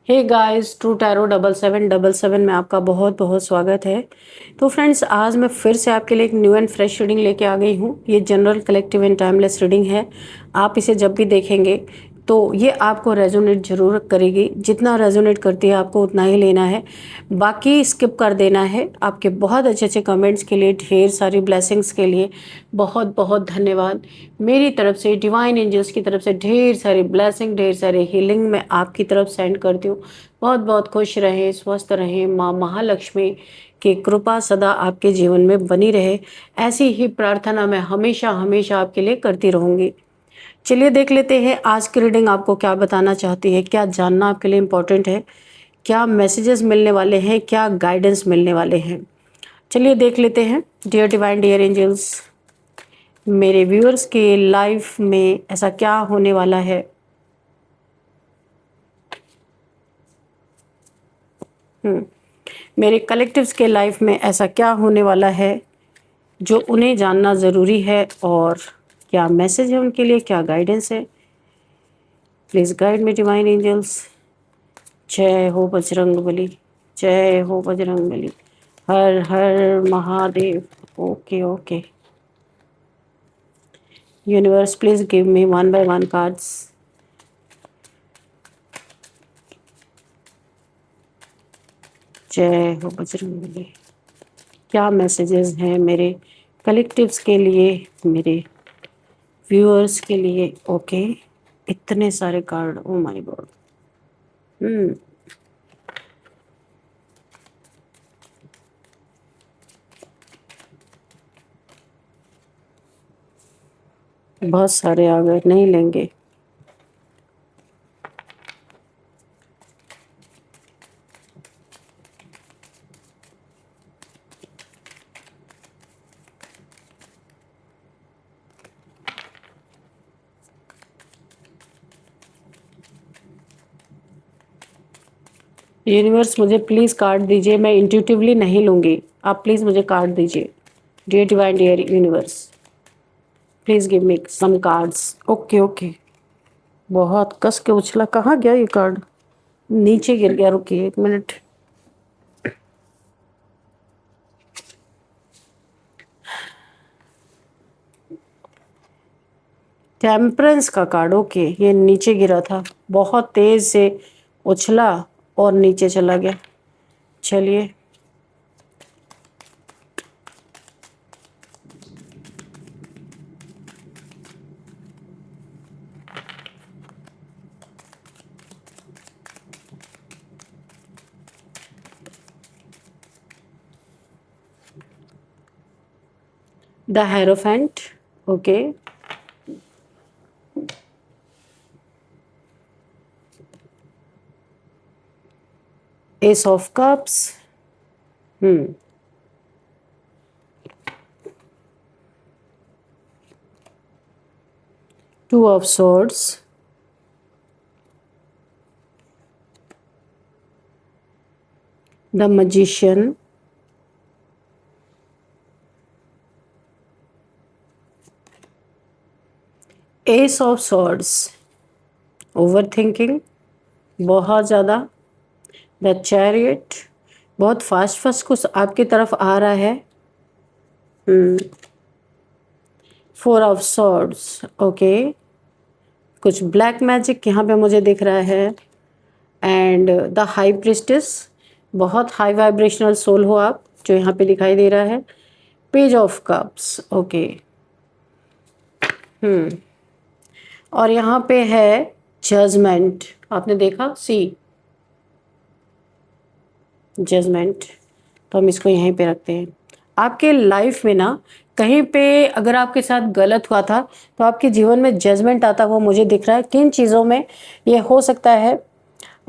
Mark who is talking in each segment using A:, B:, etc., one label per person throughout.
A: Hey guys, true tarot 7777 में आपका बहुत बहुत स्वागत है। तो फ्रेंड्स, आज मैं फिर से आपके लिए एक न्यू एंड फ्रेश रीडिंग लेके आ गई हूँ। ये general collective and timeless reading है। आप इसे जब भी देखेंगे तो ये आपको रेजोनेट जरूर करेगी। जितना रेजोनेट करती है आपको उतना ही लेना है, बाकी स्किप कर देना है। आपके बहुत अच्छे अच्छे कमेंट्स के लिए, ढेर सारी ब्लेसिंग्स के लिए बहुत बहुत धन्यवाद। मेरी तरफ से, डिवाइन एंजल्स की तरफ से ढेर सारी ब्लेसिंग, ढेर सारी हीलिंग मैं आपकी तरफ सेंड करती हूँ। बहुत बहुत खुश रहें, स्वस्थ रहें। माँ महालक्ष्मी की कृपा सदा आपके जीवन में बनी रहे, ऐसी ही प्रार्थना मैं हमेशा हमेशा आपके लिए करती रहूँगी। चलिए देख लेते हैं आज की रीडिंग आपको क्या बताना चाहती है, क्या जानना आपके लिए इम्पोर्टेंट है, क्या मैसेजेस मिलने वाले हैं, क्या गाइडेंस मिलने वाले हैं। चलिए देख लेते हैं। डियर डिवाइन, डियर एंजल्स, मेरे व्यूअर्स के लाइफ में ऐसा क्या होने वाला है। मेरे कलेक्टिव्स के लाइफ में ऐसा क्या होने वाला है जो उन्हें जानना ज़रूरी है, और क्या मैसेज है उनके लिए, क्या गाइडेंस है। Please guide me divine angels. जय हो बजरंगबली, जय हो बजरंगबली, हर हर Mahadev. Okay okay universe, please give me one by one cards. जय हो बजरंगबली। क्या मैसेजेस हैं मेरे कलेक्टिव्स के लिए, मेरे व्यूअर्स के लिए। ओके, इतने सारे कार्ड, ओ माय गॉड। बहुत सारे आ गए, नहीं लेंगे। यूनिवर्स, मुझे प्लीज़ कार्ड दीजिए, मैं इंट्यूटिवली नहीं लूँगी। आप प्लीज़ मुझे कार्ड दीजिए। Dear divine, dear universe, please give me some cards. Okay okay, बहुत कस के उछला। कहाँ गया ये कार्ड? नीचे गिर गया। रुकिए एक मिनट। टेम्परेंस का कार्ड। ओके, ये नीचे गिरा था, बहुत तेज से उछला और नीचे चला गया। चलिए, the hierophant. Okay, S of cups. Two of swords, the magician, S of swords, over thinking बहुत ज़्यादा, द चैरियट, बहुत फास्ट फास्ट कुछ आपकी तरफ आ रहा है। Four of swords। ओके, कुछ ब्लैक मैजिक यहाँ पे मुझे दिख रहा है। एंड द हाई प्रिस्टेस, बहुत हाई वाइब्रेशनल सोल हो आप, जो यहाँ पे दिखाई दे रहा है। Page of cups. ओके, और यहाँ पे है जजमेंट। आपने देखा, सी जजमेंट। तो हम इसको यहीं पे रखते हैं। आपके लाइफ में ना कहीं पे अगर आपके साथ गलत हुआ था तो आपके जीवन में जजमेंट आता वो मुझे दिख रहा है। किन चीज़ों में ये हो सकता है?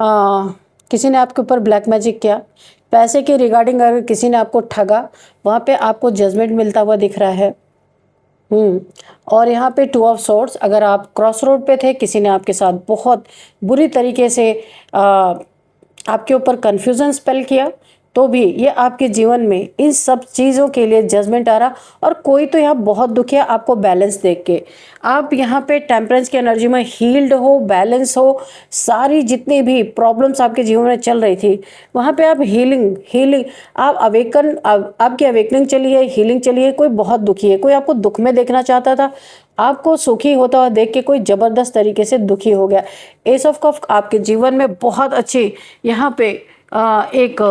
A: किसी ने आपके ऊपर ब्लैक मैजिक किया, पैसे के रिगार्डिंग अगर किसी ने आपको ठगा, वहाँ पे आपको जजमेंट मिलता हुआ दिख रहा है। और यहाँ पे टू ऑफ सॉर्ड्स, अगर आप क्रॉस रोड पे थे, किसी ने आपके साथ बहुत बुरी तरीके से आपके ऊपर कन्फ्यूज़न स्पेल किया, तो भी ये आपके जीवन में इन सब चीज़ों के लिए जजमेंट आ रहा। और कोई तो यहाँ बहुत दुखी है आपको बैलेंस देख के। आप यहाँ पे टेम्परेंस की एनर्जी में हील्ड हो, बैलेंस हो, सारी जितनी भी प्रॉब्लम्स आपके जीवन में चल रही थी वहाँ पे आप हीलिंग आप आपकी अवेकनिंग चली है, हीलिंग चली है। कोई बहुत दुखी है, कोई आपको दुख में देखना चाहता था, आपको सुखी होता हुआ देख के कोई जबरदस्त तरीके से दुखी हो गया। एस ऑफ कप आपके जीवन में बहुत अच्छी यहाँ पे एक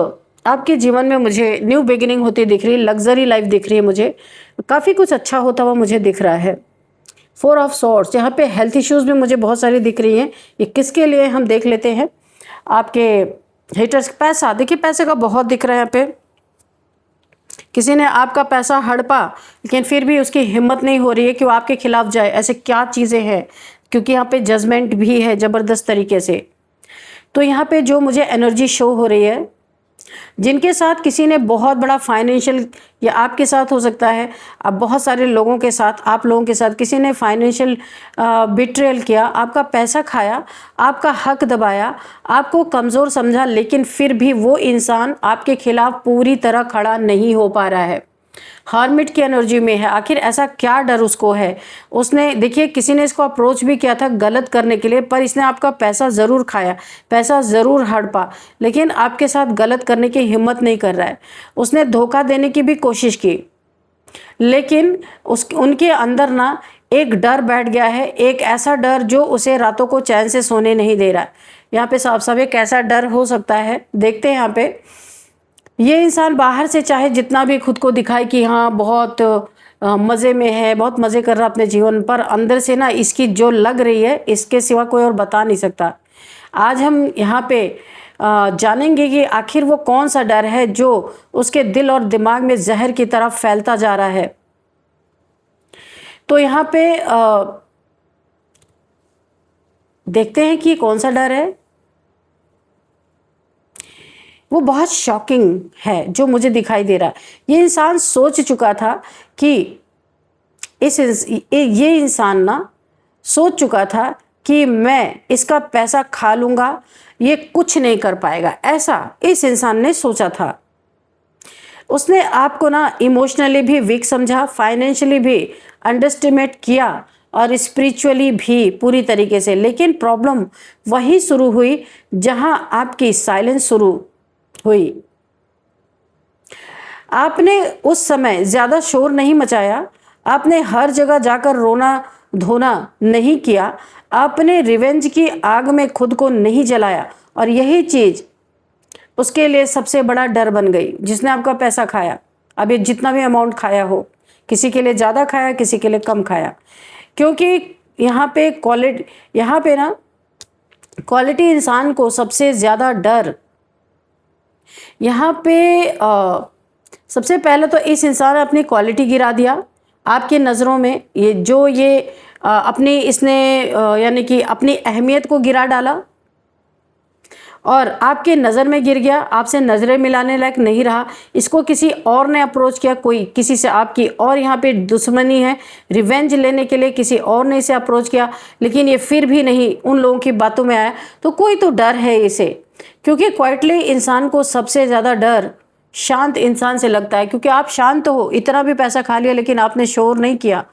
A: आपके जीवन में मुझे न्यू बिगिनिंग होती दिख रही है, लग्जरी लाइफ दिख रही है, मुझे काफ़ी कुछ अच्छा होता हुआ मुझे दिख रहा है। 4 ऑफ सॉर्ड्स, यहाँ पे हेल्थ इश्यूज भी मुझे बहुत सारी दिख रही हैं। ये किसके लिए हम देख लेते हैं। आपके हेटर्स, पैसा, देखिए पैसे का बहुत दिख रहा है यहाँ पे। किसी ने आपका पैसा हड़पा लेकिन फिर भी उसकी हिम्मत नहीं हो रही है कि वो आपके खिलाफ जाए। ऐसे क्या चीज़ें हैं, क्योंकि यहाँ पे जजमेंट भी है ज़बरदस्त तरीके से। तो यहाँ पे जो मुझे एनर्जी शो हो रही है, जिनके साथ किसी ने बहुत बड़ा फाइनेंशियल, या आपके साथ हो सकता है, अब बहुत सारे लोगों के साथ, आप लोगों के साथ किसी ने फाइनेंशियल बिट्रेयल किया, आपका पैसा खाया, आपका हक दबाया, आपको कमज़ोर समझा, लेकिन फिर भी वो इंसान आपके खिलाफ पूरी तरह खड़ा नहीं हो पा रहा है। हार्मिट की एनर्जी में है। आखिर ऐसा क्या डर उसको है। उसने, देखिए किसी ने इसको अप्रोच भी किया था गलत करने के लिए, पर इसने आपका पैसा ज़रूर खाया, पैसा ज़रूर हड़पा, लेकिन आपके साथ गलत करने की हिम्मत नहीं कर रहा है। उसने धोखा देने की भी कोशिश की, लेकिन उनके अंदर ना एक डर बैठ गया है, एक ऐसा डर जो उसे रातों को चैन से सोने नहीं दे रहा है। यहाँ पे साफ साफ एक ऐसा डर हो सकता है। देखते हैं यहाँ पे, ये इंसान बाहर से चाहे जितना भी खुद को दिखाए कि हाँ बहुत मज़े में है, बहुत मज़े कर रहा अपने जीवन पर, अंदर से ना इसकी जो लग रही है इसके सिवा कोई और बता नहीं सकता। आज हम यहाँ पे जानेंगे कि आखिर वो कौन सा डर है जो उसके दिल और दिमाग में जहर की तरह फैलता जा रहा है। तो यहाँ पे देखते हैं कि कौन सा डर है। वो बहुत शॉकिंग है जो मुझे दिखाई दे रहा है। ये इंसान सोच चुका था कि ये इंसान ना सोच चुका था कि मैं इसका पैसा खा लूँगा, ये कुछ नहीं कर पाएगा, ऐसा इस इंसान ने सोचा था। उसने आपको ना इमोशनली भी वीक समझा, फाइनेंशियली भी अंडरस्टिमेट किया और स्पिरिचुअली भी पूरी तरीके से। लेकिन प्रॉब्लम वहीं शुरू हुई जहां आपकी साइलेंस शुरू हुई। आपने उस समय ज़्यादा शोर नहीं मचाया, आपने हर जगह जाकर रोना धोना नहीं किया, आपने रिवेंज की आग में खुद को नहीं जलाया, और यही चीज़ उसके लिए सबसे बड़ा डर बन गई। जिसने आपका पैसा खाया, अब ये जितना भी अमाउंट खाया हो, किसी के लिए ज़्यादा खाया, किसी के लिए कम खाया, क्योंकि यहाँ पे ना क्वालिटी इंसान को सबसे ज़्यादा डर यहाँ पे सबसे पहले तो इस इंसान ने अपनी क्वालिटी गिरा दिया आपकी नज़रों में। ये अपनी इसने यानी कि अपनी अहमियत को गिरा डाला और आपके नज़र में गिर गया, आपसे नज़रें मिलाने लायक नहीं रहा। इसको किसी और ने अप्रोच किया, कोई किसी से आपकी और यहाँ पे दुश्मनी है, रिवेंज लेने के लिए किसी और ने इसे अप्रोच किया, लेकिन ये फिर भी नहीं उन लोगों की बातों में आया। तो कोई तो डर है इसे, क्योंकि क्वाइटली इंसान को सबसे ज़्यादा डर शांत इंसान से लगता है। क्योंकि आप शांत हो, इतना भी पैसा खा लिया लेकिन आपने शोर नहीं किया।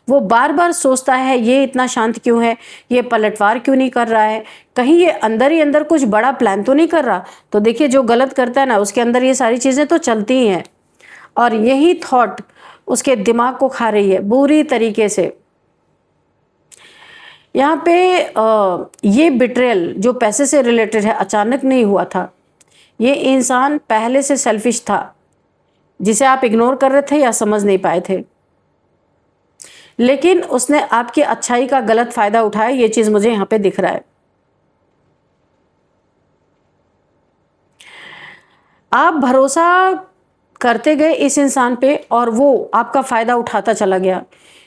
A: वो बार बार सोचता है ये इतना शांत क्यों है, ये पलटवार क्यों नहीं कर रहा है, कहीं ये अंदर ही अंदर कुछ बड़ा प्लान तो नहीं कर रहा। तो देखिए जो गलत करता है ना, उसके अंदर ये सारी चीज़ें तो चलती ही हैं, और यही थॉट उसके दिमाग को खा रही है बुरी तरीके से। यहाँ पे ये बिट्रेयल जो पैसे से रिलेटेड है, अचानक नहीं हुआ था। ये इंसान पहले से सेल्फिश था, जिसे आप इग्नोर कर रहे थे या समझ नहीं पाए थे, लेकिन उसने आपकी अच्छाई का गलत फायदा उठाया। ये चीज़ मुझे यहाँ पे दिख रहा है। आप भरोसा करते गए इस इंसान पे और वो आपका फ़ायदा उठाता चला गया,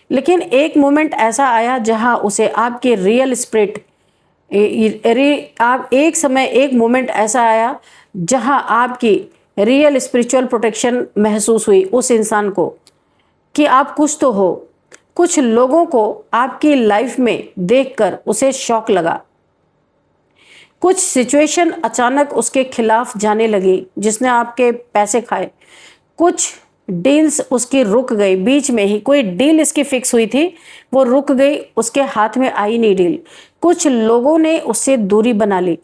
A: लेकिन एक मोमेंट ऐसा आया जहां उसे आपके रियल स्पिरिट एक मोमेंट ऐसा आया जहां आपकी रियल स्पिरिचुअल प्रोटेक्शन महसूस हुई उस इंसान को, कि आप कुछ तो हो। कुछ लोगों को आपकी लाइफ में देखकर उसे शॉक लगा, कुछ सिचुएशन अचानक उसके खिलाफ जाने लगी जिसने आपके पैसे खाए। कुछ डील्स उसकी रुक गई बीच में ही, कोई डील इसकी फिक्स हुई थी वो रुक गई, उसके हाथ में आई नहीं डील। कुछ लोगों ने उससे दूरी बना ली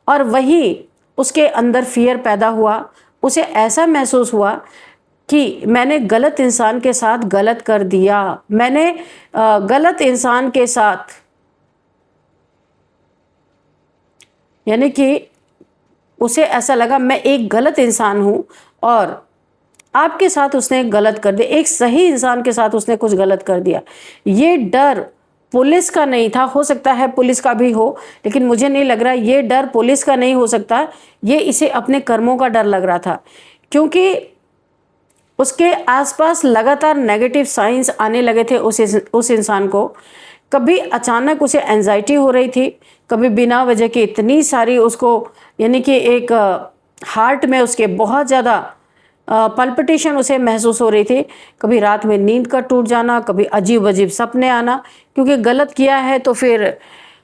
A: और वही उसके अंदर फियर पैदा हुआ। उसे ऐसा महसूस हुआ कि मैंने गलत इंसान के साथ गलत कर दिया, मैंने गलत इंसान के साथ, यानी कि उसे ऐसा लगा मैं एक गलत इंसान हूं और आपके साथ उसने गलत कर दिया, एक सही इंसान के साथ उसने कुछ गलत कर दिया। ये डर पुलिस का नहीं था, हो सकता है पुलिस का भी हो, लेकिन मुझे नहीं लग रहा ये डर पुलिस का नहीं हो सकता, ये इसे अपने कर्मों का डर लग रहा था। क्योंकि उसके आसपास लगातार नेगेटिव साइंस आने लगे थे उस इंसान को। कभी अचानक उसे एंजाइटी हो रही थी, कभी बिना वजह की इतनी सारी उसको, यानी कि एक हार्ट में उसके बहुत ज़्यादा पल्पिटेशन उसे महसूस हो रही थी। कभी रात में नींद का टूट जाना, कभी अजीब अजीब सपने आना, क्योंकि गलत किया है तो फिर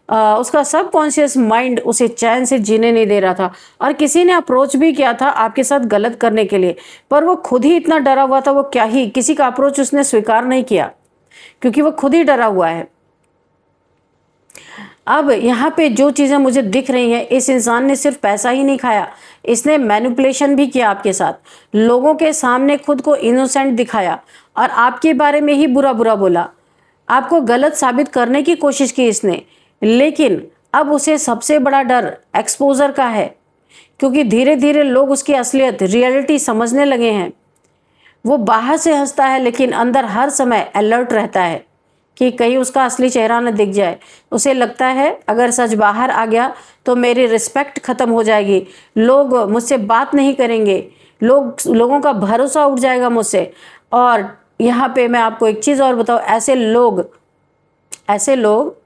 A: उसका सबकॉन्शियस माइंड उसे चैन से जीने नहीं दे रहा था। और किसी ने अप्रोच भी किया था आपके साथ गलत करने के लिए, पर वो खुद ही इतना डरा हुआ था, वो क्या ही किसी का अप्रोच उसने स्वीकार नहीं किया क्योंकि वो खुद ही डरा हुआ है। अब यहाँ पे जो चीज़ें मुझे दिख रही हैं, इस इंसान ने सिर्फ पैसा ही नहीं खाया, इसने मैनिपुलेशन भी किया आपके साथ, लोगों के सामने खुद को इनोसेंट दिखाया और आपके बारे में ही बुरा बुरा बोला, आपको गलत साबित करने की कोशिश की इसने। लेकिन अब उसे सबसे बड़ा डर एक्सपोजर का है, क्योंकि धीरे धीरे लोग उसकी असलियत रियलिटी समझने लगे हैं। वो बाहर से हंसता है लेकिन अंदर हर समय अलर्ट रहता है कि कहीं उसका असली चेहरा न दिख जाए। उसे लगता है अगर सच बाहर आ गया तो मेरी रिस्पेक्ट खत्म हो जाएगी, लोग मुझसे बात नहीं करेंगे, लोगों का भरोसा उठ जाएगा मुझसे। और यहाँ पे मैं आपको एक चीज़ और बताऊँ, ऐसे लोग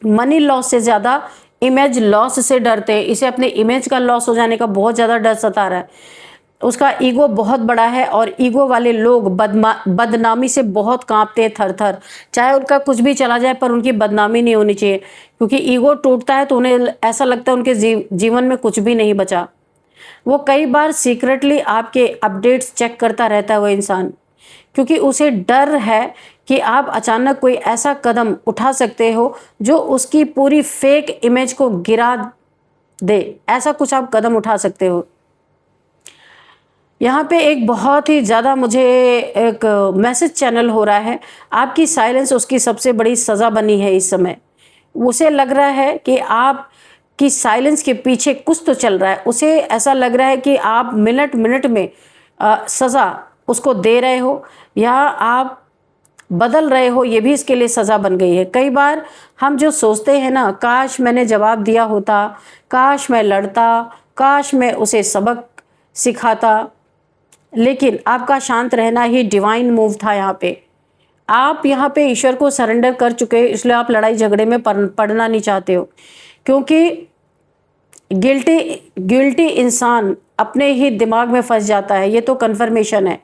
A: मनी लॉस से ज़्यादा इमेज लॉस से डरते हैं। इसे अपने इमेज का लॉस हो जाने का बहुत ज़्यादा डर सता रहा है। उसका ईगो बहुत बड़ा है और ईगो वाले लोग बदनामी से बहुत कांपते हैं थर थर। चाहे उनका कुछ भी चला जाए पर उनकी बदनामी नहीं होनी चाहिए, क्योंकि ईगो टूटता है तो उन्हें ऐसा लगता है उनके जीवन में कुछ भी नहीं बचा। वो कई बार सीक्रेटली आपके अपडेट्स चेक करता रहता है वो इंसान, क्योंकि उसे डर है कि आप अचानक कोई ऐसा कदम उठा सकते हो जो उसकी पूरी फेक इमेज को गिरा दे। ऐसा कुछ आप कदम उठा सकते हो। यहाँ पे एक बहुत ही ज़्यादा मुझे एक मैसेज चैनल हो रहा है, आपकी साइलेंस उसकी सबसे बड़ी सज़ा बनी है इस समय। उसे लग रहा है कि आप की साइलेंस के पीछे कुछ तो चल रहा है। उसे ऐसा लग रहा है कि आप मिनट मिनट में सज़ा उसको दे रहे हो या आप बदल रहे हो, ये भी इसके लिए सज़ा बन गई है। कई बार हम जो सोचते हैं ना, काश मैंने जवाब दिया होता, काश मैं लड़ता, काश मैं उसे सबक सिखाता, लेकिन आपका शांत रहना ही डिवाइन मूव था। यहाँ पे आप यहाँ पे ईश्वर को सरेंडर कर चुके हो, इसलिए आप लड़ाई झगड़े में पड़ना नहीं चाहते हो, क्योंकि गिल्टी इंसान अपने ही दिमाग में फंस जाता है, ये तो कन्फर्मेशन है।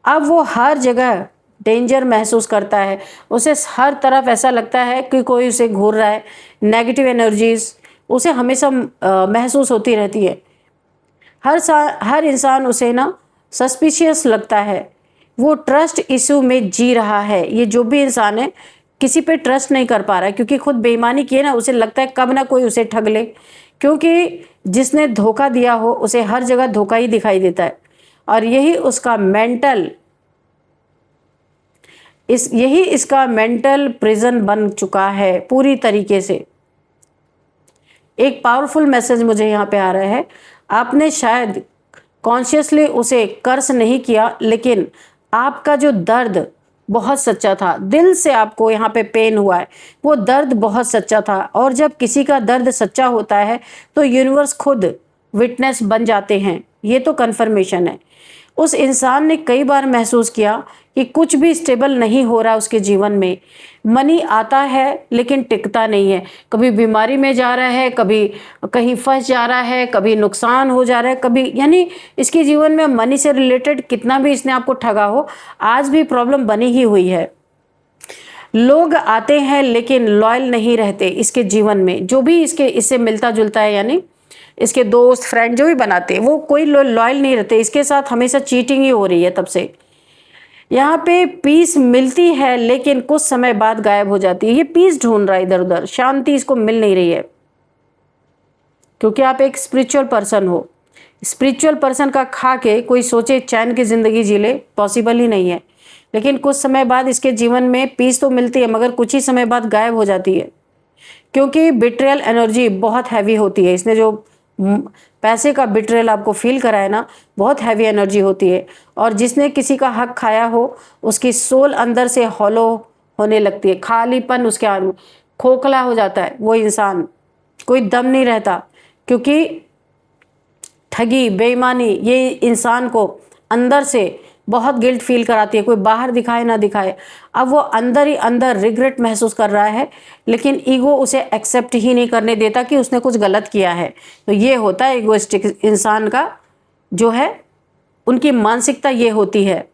A: अब वो हर जगह डेंजर महसूस करता है, उसे हर तरफ ऐसा लगता है कि कोई उसे घूर रहा है, नेगेटिव एनर्जीज उसे हमेशा महसूस होती रहती है। हर इंसान उसे ना सस्पिशियस लगता है, वो ट्रस्ट इशू में जी रहा है। ये जो भी इंसान है किसी पे ट्रस्ट नहीं कर पा रहा है, क्योंकि खुद बेईमानी किए ना, उसे लगता है कब ना कोई उसे ठग ले, क्योंकि जिसने धोखा दिया हो उसे हर जगह धोखा ही दिखाई देता है। और यही इसका मेंटल प्रिजन बन चुका है पूरी तरीके से। एक पावरफुल मैसेज मुझे यहाँ पे आ रहा है, आपने शायद कॉन्शियसली उसे कर्स नहीं किया, लेकिन आपका जो दर्द बहुत सच्चा था, दिल से आपको यहाँ पे पेन हुआ है, वो दर्द बहुत सच्चा था। और जब किसी का दर्द सच्चा होता है तो यूनिवर्स खुद विटनेस बन जाते हैं, ये तो कन्फर्मेशन है। उस इंसान ने कई बार महसूस किया कि कुछ भी स्टेबल नहीं हो रहा उसके जीवन में। मनी आता है लेकिन टिकता नहीं है, कभी बीमारी में जा रहा है, कभी कहीं फंस जा रहा है, कभी नुकसान हो जा रहा है, कभी, यानी इसके जीवन में मनी से रिलेटेड कितना भी इसने आपको ठगा हो, आज भी प्रॉब्लम बनी ही हुई है। लोग आते हैं लेकिन लॉयल नहीं रहते इसके जीवन में, जो भी इससे मिलता जुलता है, यानी इसके दोस्त फ्रेंड जो भी बनाते हैं वो कोई लॉयल नहीं रहते इसके साथ, हमेशा चीटिंग ही हो रही है तब से। यहाँ पे पीस मिलती है लेकिन कुछ समय बाद गायब हो जाती है। ये पीस ढूंढ रहा है इधर उधर, शांति इसको मिल नहीं रही है, क्योंकि आप एक स्पिरिचुअल पर्सन हो। स्पिरिचुअल पर्सन का खा के कोई सोचे चैन की जिंदगी जी ले, पॉसिबल ही नहीं है। लेकिन कुछ समय बाद इसके जीवन में पीस तो मिलती है मगर कुछ ही समय बाद गायब हो जाती है, क्योंकि बिट्रेयल एनर्जी बहुत हैवी होती है। इसने जो पैसे का बिट्रेयल आपको फील कराया ना, बहुत हैवी एनर्जी होती है। और जिसने किसी का हक खाया हो उसकी सोल अंदर से हॉलो होने लगती है, खालीपन उसके खोखला हो जाता है वो इंसान, कोई दम नहीं रहता, क्योंकि ठगी बेईमानी ये इंसान को अंदर से बहुत गिल्ट फील कराती है, कोई बाहर दिखाए ना दिखाए। अब वो अंदर ही अंदर रिग्रेट महसूस कर रहा है, लेकिन ईगो उसे एक्सेप्ट ही नहीं करने देता कि उसने कुछ गलत किया है। तो ये होता है ईगोइस्टिक इंसान का जो है, उनकी मानसिकता ये होती है।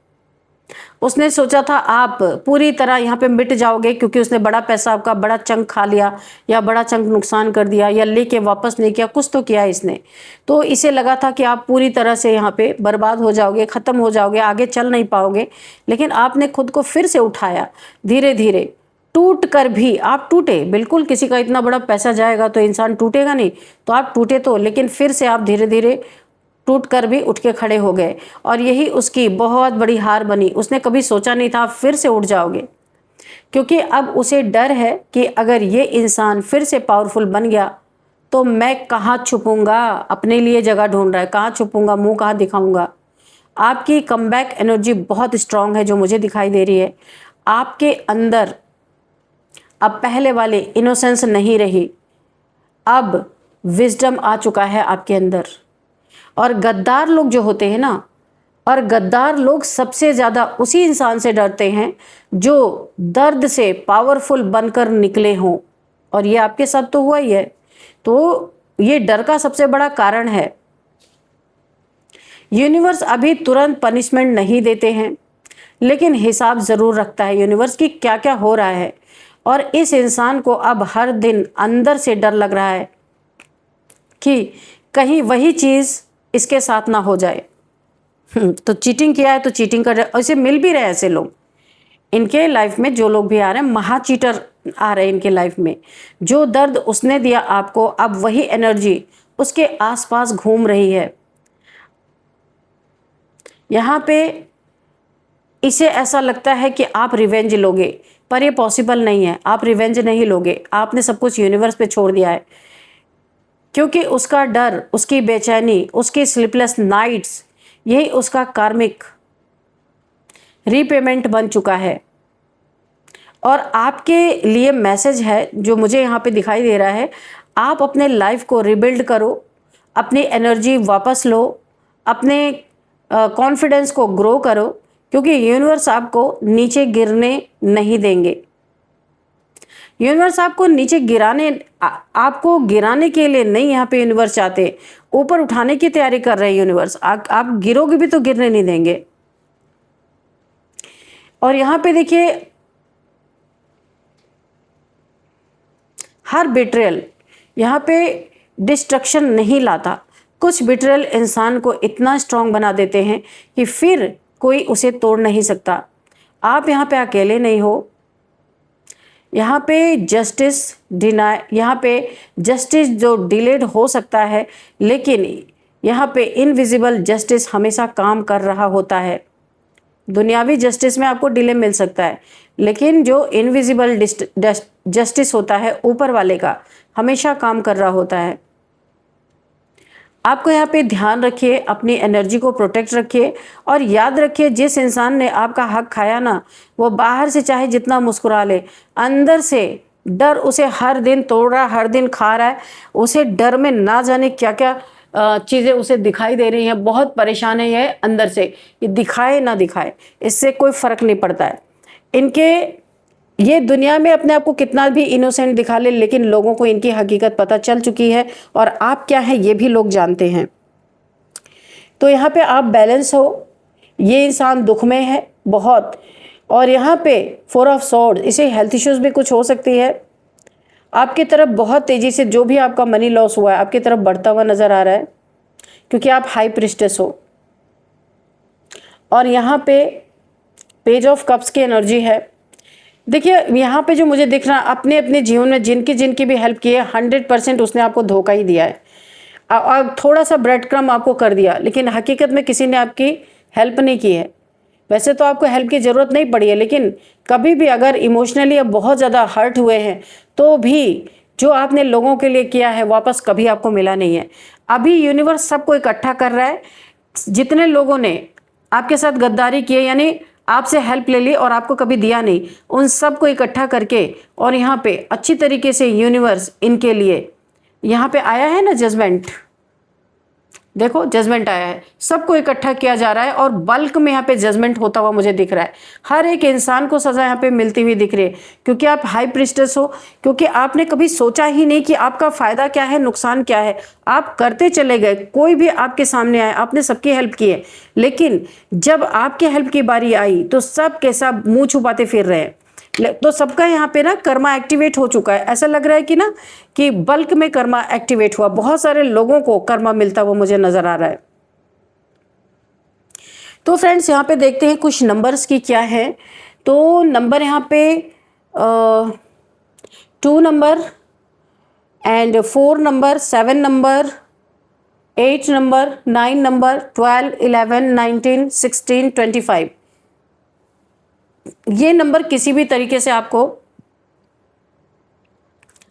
A: उसने सोचा था आप पूरी तरह यहाँ पे मिट जाओगे, क्योंकि उसने बड़ा पैसा आपका बड़ा चंक खा लिया या बड़ा चंक नुकसान कर दिया या लेके वापस नहीं किया, कुछ तो किया इसने। तो इसे लगा था कि आप पूरी तरह से यहाँ पे बर्बाद हो जाओगे, ख़त्म हो जाओगे, आगे चल नहीं पाओगे। लेकिन आपने खुद को फिर से उठाया, धीरे धीरे टूट कर भी आप टूटे। बिल्कुल किसी का इतना बड़ा पैसा जाएगा तो इंसान टूटेगा नहीं, तो आप टूटे तो, लेकिन फिर से आप धीरे धीरे टूट कर भी उठ के खड़े हो गए। और यही उसकी बहुत बड़ी हार बनी। उसने कभी सोचा नहीं था आप फिर से उठ जाओगे, क्योंकि अब उसे डर है कि अगर ये इंसान फिर से पावरफुल बन गया तो मैं कहाँ छुपूंगा, अपने लिए जगह ढूंढ रहा है, कहाँ छुपूंगा, मुंह कहाँ दिखाऊंगा। आपकी कमबैक एनर्जी बहुत स्ट्रांग है जो मुझे दिखाई दे रही है। आपके अंदर अब पहले वाले इनोसेंस नहीं रही, अब विजडम आ चुका है आपके अंदर। और गद्दार लोग जो होते हैं ना, और गद्दार लोग सबसे ज़्यादा उसी इंसान से डरते हैं जो दर्द से पावरफुल बनकर निकले हों। और ये आपके साथ तो हुआ ही है, तो ये डर का सबसे बड़ा कारण है। यूनिवर्स अभी तुरंत पनिशमेंट नहीं देते हैं, लेकिन हिसाब ज़रूर रखता है यूनिवर्स कि क्या क्या हो रहा है। और इस इंसान को अब हर दिन अंदर से डर लग रहा है कि कहीं वही चीज़ इसके साथ ना हो जाए। तो चीटिंग किया है तो चीटिंग कर रहे, ऐसे मिल भी रहे ऐसे लोग इनके लाइफ में। जो लोग भी आ रहे हैं, महा चीटर आ रहे हैं इनके लाइफ में। जो दर्द उसने दिया आपको, अब वही एनर्जी उसके आसपास घूम रही है। यहाँ पे इसे ऐसा लगता है कि आप रिवेंज लोगे, पर ये पॉसिबल नहीं है। आप रिवेंज नहीं लोगे, आपने सब कुछ यूनिवर्स पे छोड़ दिया है, क्योंकि उसका डर, उसकी बेचैनी, उसकी स्लीपलेस नाइट्स, यही उसका कार्मिक रीपेमेंट बन चुका है। और आपके लिए मैसेज है जो मुझे यहाँ पे दिखाई दे रहा है, आप अपने लाइफ को रिबिल्ड करो, अपनी एनर्जी वापस लो, अपने कॉन्फिडेंस को ग्रो करो, क्योंकि यूनिवर्स आपको नीचे गिरने नहीं देंगे। यूनिवर्स आपको नीचे आपको गिराने के लिए नहीं यहाँ पे यूनिवर्स चाहते, ऊपर उठाने की तैयारी कर रहे हैं यूनिवर्स। आप गिरोगे भी तो गिरने नहीं देंगे। और यहाँ पे देखिए, हर बिट्रेयल यहाँ पे डिस्ट्रक्शन नहीं लाता। कुछ बिट्रेयल इंसान को इतना स्ट्रांग बना देते हैं कि फिर कोई उसे तोड़ नहीं सकता। आप यहाँ पे अकेले नहीं हो। यहाँ पे यहाँ पे जस्टिस जो डिलेड हो सकता है, लेकिन यहाँ पे इनविजिबल जस्टिस हमेशा काम कर रहा होता है। दुनियावी जस्टिस में आपको डिले मिल सकता है, लेकिन जो इनविजिबल जस्टिस होता है ऊपर वाले का, हमेशा काम कर रहा होता है। आपको यहाँ पे ध्यान रखिए, अपनी एनर्जी को प्रोटेक्ट रखिए और याद रखिए, जिस इंसान ने आपका हक खाया ना, वो बाहर से चाहे जितना मुस्कुरा ले, अंदर से डर उसे हर दिन तोड़ रहा है, हर दिन खा रहा है। उसे डर में ना जाने क्या क्या चीज़ें उसे दिखाई दे रही हैं। बहुत परेशान है ये अंदर से, ये दिखाए ना दिखाए इससे कोई फ़र्क नहीं पड़ता है। इनके ये दुनिया में अपने आप को कितना भी इनोसेंट दिखा ले, लेकिन लोगों को इनकी हकीकत पता चल चुकी है और आप क्या हैं ये भी लोग जानते हैं। तो यहाँ पे आप बैलेंस हो। ये इंसान दुख में है बहुत, और यहाँ पे 4 ऑफ सॉर्ड, इसे हेल्थ इश्यूज भी कुछ हो सकती है। आपकी तरफ बहुत तेजी से जो भी आपका मनी लॉस हुआ है आपकी तरफ बढ़ता हुआ नजर आ रहा है, क्योंकि आप हाई प्रिस्टेस हो। और यहाँ पे पेज ऑफ कप्स की एनर्जी है। देखिए यहाँ पे जो मुझे दिख रहा है, अपने अपने जीवन में जिनकी जिनकी भी हेल्प की है 100% उसने आपको धोखा ही दिया है। थोड़ा सा ब्रेड क्रम आपको कर दिया, लेकिन हकीकत में किसी ने आपकी हेल्प नहीं की है। वैसे तो आपको हेल्प की ज़रूरत नहीं पड़ी है, लेकिन कभी भी अगर इमोशनली अब बहुत ज़्यादा हर्ट हुए हैं तो भी जो आपने लोगों के लिए किया है वापस कभी आपको मिला नहीं है। अभी यूनिवर्स सबको इकट्ठा कर रहा है। जितने लोगों ने आपके साथ गद्दारी की है, यानी आपसे हेल्प ले ली और आपको कभी दिया नहीं, उन सबको इकट्ठा करके और यहाँ पे अच्छी तरीके से यूनिवर्स इनके लिए यहाँ पे आया है ना, जजमेंट। देखो जजमेंट आया है, सबको इकट्ठा किया जा रहा है और बल्क में यहाँ पे जजमेंट होता हुआ मुझे दिख रहा है। हर एक इंसान को सजा यहाँ पे मिलती हुई दिख रही है, क्योंकि आप हाई प्रिस्टेस हो, क्योंकि आपने कभी सोचा ही नहीं कि आपका फायदा क्या है, नुकसान क्या है। आप करते चले गए, कोई भी आपके सामने आया, आपने सबकी हेल्प की है, लेकिन जब आपके हेल्प की बारी आई तो सब के सब मुंह छुपाते फिर रहे हैं। तो सबका यहाँ पे ना कर्मा एक्टिवेट हो चुका है। ऐसा लग रहा है कि ना कि बल्क में कर्मा एक्टिवेट हुआ, बहुत सारे लोगों को कर्मा मिलता हुआ मुझे नजर आ रहा है। तो फ्रेंड्स यहाँ पे देखते हैं कुछ नंबर्स की क्या है। तो नंबर यहाँ पे 2 number and 4 number, 7 number, 8 number, 9 number, 12, 11, 19, 16, 25, ये नंबर किसी भी तरीके से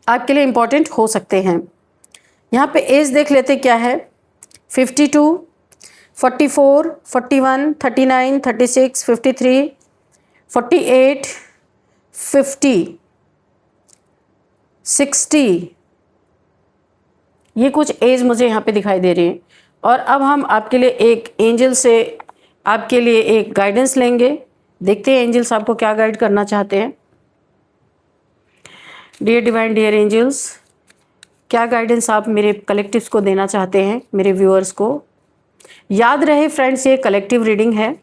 A: आपके लिए इंपॉर्टेंट हो सकते हैं। यहाँ पे एज देख लेते क्या है। 52, 44, 41, 39, 36, 53, 48, 50, 60, ये कुछ एज मुझे यहाँ पे दिखाई दे रही है। और अब हम आपके लिए एक एंजल से आपके लिए एक गाइडेंस लेंगे। देखते हैं एंजल्स आपको क्या गाइड करना चाहते हैं। डियर डिवाइन, डियर एंजल्स, क्या गाइडेंस आप मेरे कलेक्टिव्स को देना चाहते हैं, मेरे व्यूअर्स को। याद रहे फ्रेंड्स, ये कलेक्टिव रीडिंग है,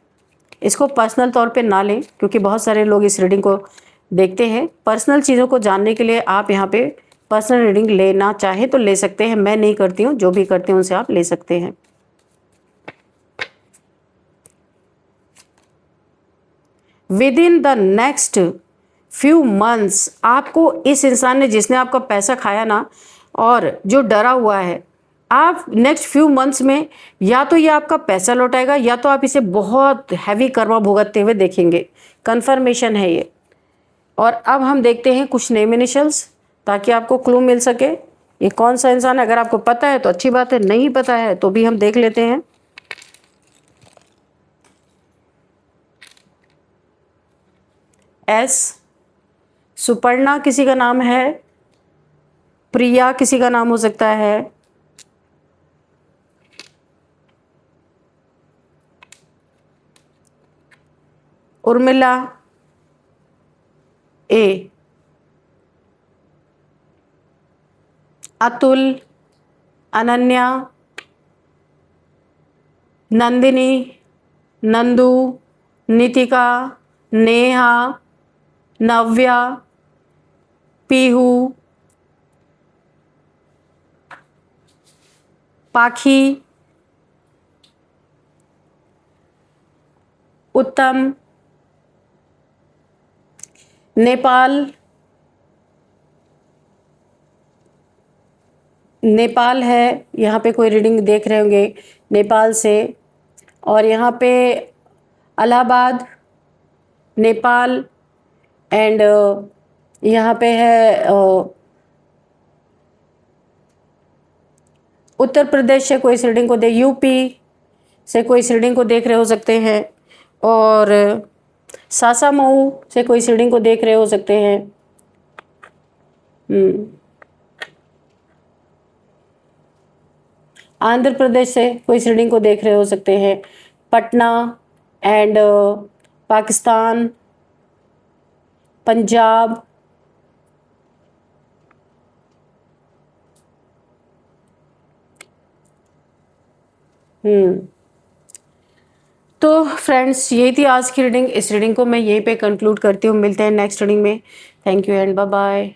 A: इसको पर्सनल तौर पे ना लें, क्योंकि बहुत सारे लोग इस रीडिंग को देखते हैं। पर्सनल चीज़ों को जानने के लिए आप यहाँ पे पर्सनल रीडिंग लेना चाहे तो ले सकते हैं। मैं नहीं करती हूँ, जो भी करते हैं उनसे आप ले सकते हैं। With in the next few months, आपको इस इंसान ने जिसने आपका पैसा खाया ना और जो डरा हुआ है, आप नेक्स्ट फ्यू मंथ्स में या तो ये आपका पैसा लौटाएगा या तो आप इसे बहुत हैवी कर्मा भुगतते हुए देखेंगे। कन्फर्मेशन है ये। और अब हम देखते हैं कुछ नेम इनिशियल्स, ताकि आपको क्लू मिल सके ये कौन सा इंसान है। अगर आपको पता है तो अच्छी बात है, नहीं पता है तो भी हम देख लेते हैं। एस, सुपर्णा किसी का नाम है, प्रिया किसी का नाम हो सकता है, उर्मिला, ए, अतुल, अनन्या, नंदिनी, नंदू, नितिका, नेहा, नव्या, पीहू, पाखी, उत्तम, नेपाल, नेपाल है, यहाँ पे कोई रीडिंग देख रहे होंगे नेपाल से। और यहाँ पे इलाहाबाद, नेपाल एंड यहाँ पे है उत्तर प्रदेश से कोई इस रीडिंग को यूपी से कोई इस रीडिंग को देख रहे हो सकते हैं, और सासामऊ से कोई इस रीडिंग को देख रहे हो सकते हैं। आंध्र प्रदेश से कोई इस रीडिंग को देख रहे हो सकते हैं। पटना एंड पाकिस्तान, पंजाब, तो फ्रेंड्स यही थी आज की रीडिंग। इस रीडिंग को मैं यहीं पे कंक्लूड करती हूँ। मिलते हैं नेक्स्ट रीडिंग में। Thank you and bye bye.